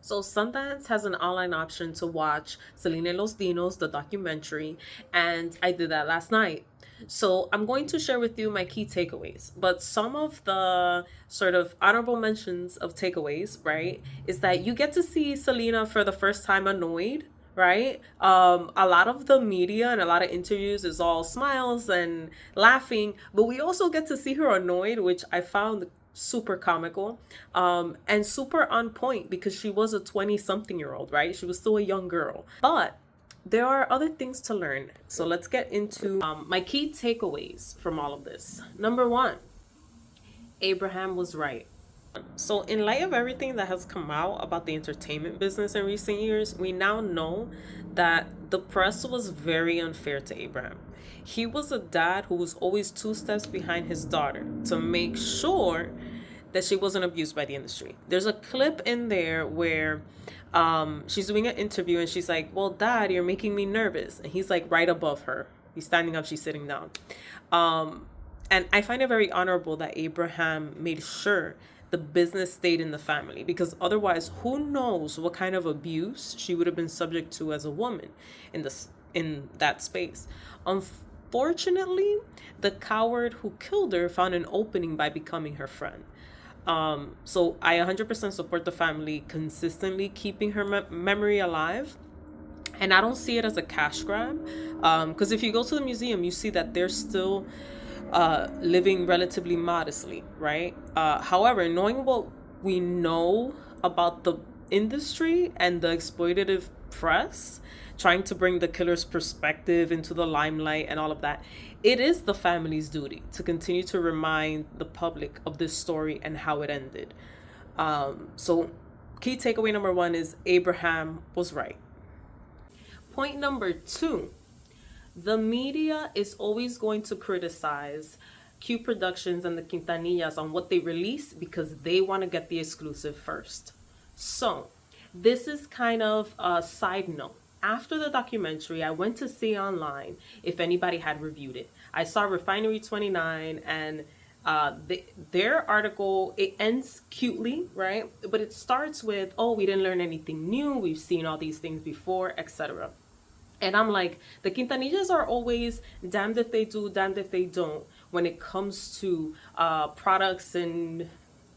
So Sundance has an online option to watch Selena y los Dinos, the documentary, and I did that last night. So I'm going to share with you my key takeaways, but some of the sort of honorable mentions of takeaways, right, is that you get to see Selena for the first time annoyed, right? A lot of the media and a lot of interviews is all smiles and laughing, but we also get to see her annoyed, which I found super comical, and super on point because she was a 20 something year old, right? She was still a young girl. But there are other things to learn. So let's get into my key takeaways from all of this. Number one, Abraham was right. So, in light of everything that has come out about the entertainment business in recent years, we now know that the press was very unfair to Abraham. He was a dad who was always two steps behind his daughter to make sure that she wasn't abused by the industry. There's a clip in there where she's doing an interview and she's like, "Well, Dad, you're making me nervous." And he's like right above her. He's standing up, she's sitting down. And I find it very honorable that Abraham made sure the business stayed in the family, because otherwise, who knows what kind of abuse she would have been subject to as a woman in that space. Unfortunately, the coward who killed her found an opening by becoming her friend. So I 100% support the family consistently keeping her memory alive. And I don't see it as a cash grab. Because if you go to the museum, you see that they're still living relatively modestly, right? However, knowing what we know about the industry and the exploitative press trying to bring the killer's perspective into the limelight and all of that, it is the family's duty to continue to remind the public of this story and how it ended. So, key takeaway number one is Abraham was right. Point number two, the media is always going to criticize Q Productions and the Quintanillas on what they release because they want to get the exclusive first. So, this is kind of a side note. After the documentary, I went to see online if anybody had reviewed it. I saw Refinery 29 and their article, it ends cutely, right? But it starts with, "Oh, we didn't learn anything new. We've seen all these things before, etc." And I'm like, the Quintanillas are always damned if they do, damned if they don't when it comes to products and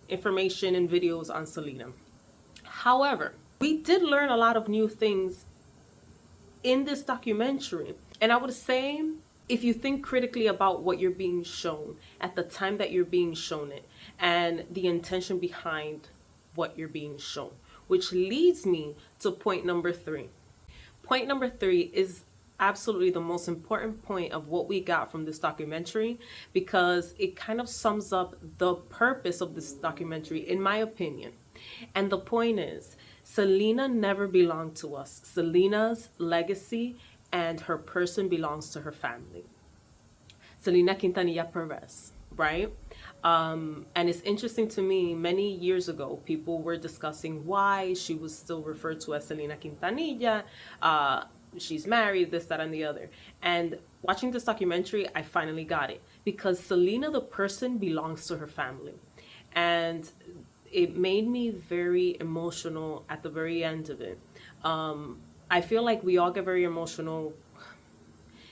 information and videos on Selena. However, we did learn a lot of new things in this documentary. And I would say, if you think critically about what you're being shown at the time that you're being shown it and the intention behind what you're being shown, which leads me to point number three. Point number three is absolutely the most important point of what we got from this documentary, because it kind of sums up the purpose of this documentary, in my opinion. And the point is, Selena never belonged to us. Selena's legacy and her person belongs to her family. Selena Quintanilla Perez, right? And it's interesting to me, many years ago, people were discussing why she was still referred to as Selena Quintanilla. She's married, this, that, and the other. And watching this documentary, I finally got it. Because Selena, the person, belongs to her family. And it made me very emotional at the very end of it. I feel like we all get very emotional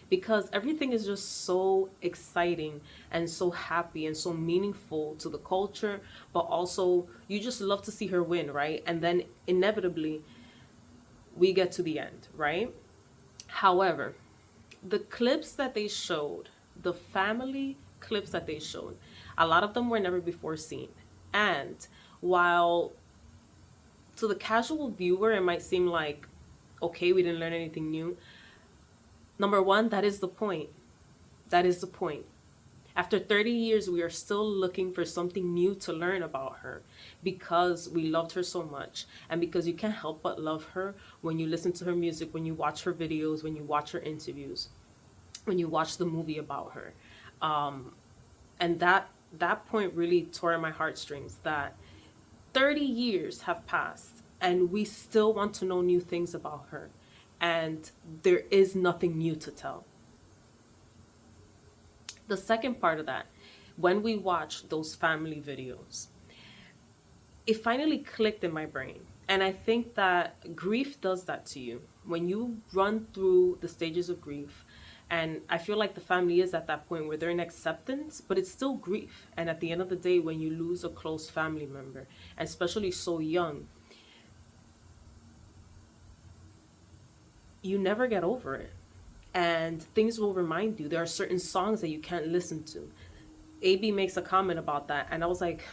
because everything is just so exciting and so happy and so meaningful to the culture, but also you just love to see her win, right? And then inevitably we get to the end, right? However, the clips that they showed, the family clips that they showed, a lot of them were never before seen. And while to the casual viewer it might seem like, okay, we didn't learn anything new, number one, that is the point. That is the point. After 30 years, we are still looking for something new to learn about her because we loved her so much. And because you can't help but love her when you listen to her music, when you watch her videos, when you watch her interviews, when you watch the movie about her. And that point really tore at my heartstrings, that 30 years have passed and we still want to know new things about her. And there is nothing new to tell. The second part of that, when we watched those family videos, it finally clicked in my brain. And I think that grief does that to you. When you run through the stages of grief, and I feel like the family is at that point where they're in acceptance, but it's still grief. And at the end of the day, when you lose a close family member, and especially so young, you never get over it. And things will remind you. There are certain songs that you can't listen to. AB makes a comment about that, and I was like,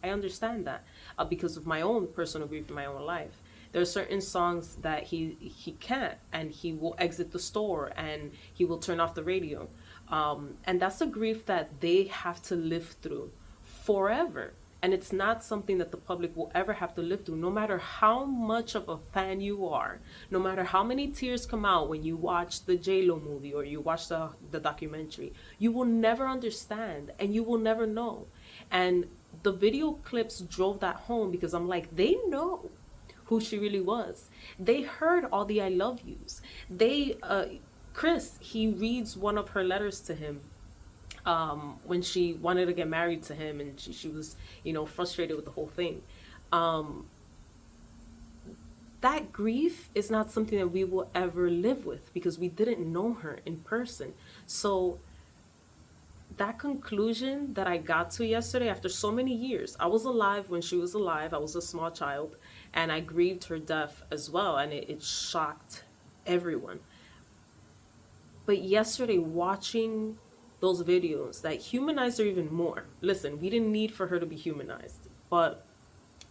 I understand that because of my own personal grief in my own life. There are certain songs that he can't, and he will exit the store and he will turn off the radio, and that's a grief that they have to live through forever. And it's not something that the public will ever have to live through, no matter how much of a fan you are, no matter how many tears come out when you watch the J-Lo movie or you watch the documentary. You will never understand and you will never know. And the video clips drove that home because I'm like, they know who she really was. They heard all the I love yous. Chris, he reads one of her letters to him when she wanted to get married to him, and she was, frustrated with the whole thing. Um, that grief is not something that we will ever live with because we didn't know her in person. So that conclusion that I got to yesterday after so many years, I was alive when she was alive. I was a small child and I grieved her death as well. And it shocked everyone. But yesterday, watching those videos that humanized her even more. Listen, we didn't need for her to be humanized, but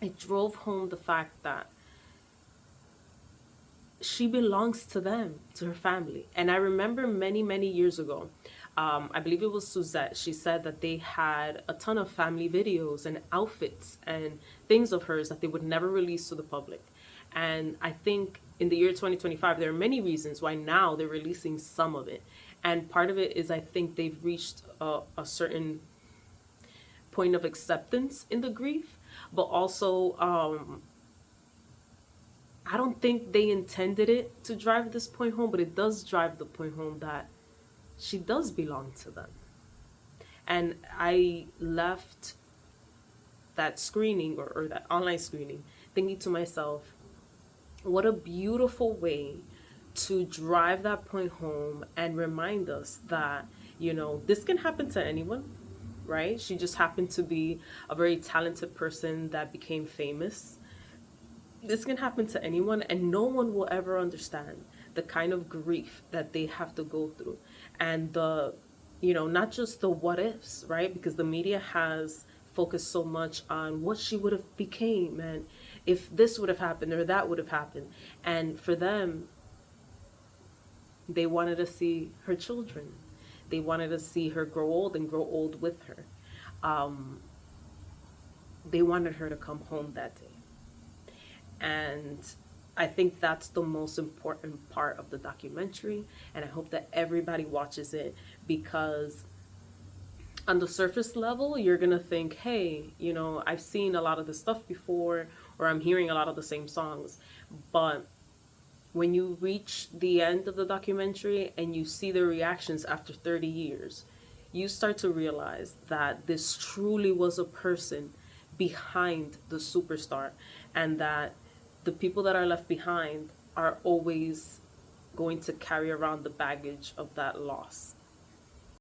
it drove home the fact that she belongs to them, to her family. And I remember many, many years ago, I believe it was Suzette, she said that they had a ton of family videos and outfits and things of hers that they would never release to the public. And I think in the year 2025, there are many reasons why now they're releasing some of it. And part of it is I think they've reached a certain point of acceptance in the grief, but also I don't think they intended it to drive this point home, but it does drive the point home that she does belong to them. And I left that screening or that online screening thinking to myself, what a beautiful way to drive that point home and remind us that, this can happen to anyone, right? She just happened to be a very talented person that became famous. This can happen to anyone, and no one will ever understand the kind of grief that they have to go through. And not just the what ifs, right? Because the media has focused so much on what she would have became and if this would have happened or that would have happened. And for them, they wanted to see her children. They wanted to see her grow old and grow old with her. Um, they wanted her to come home that day. And I think that's the most important part of the documentary. And I hope that everybody watches it because on the surface level, you're going to think, hey, I've seen a lot of this stuff before, or I'm hearing a lot of the same songs. But when you reach the end of the documentary and you see the reactions after 30 years, you start to realize that this truly was a person behind the superstar, and that the people that are left behind are always going to carry around the baggage of that loss.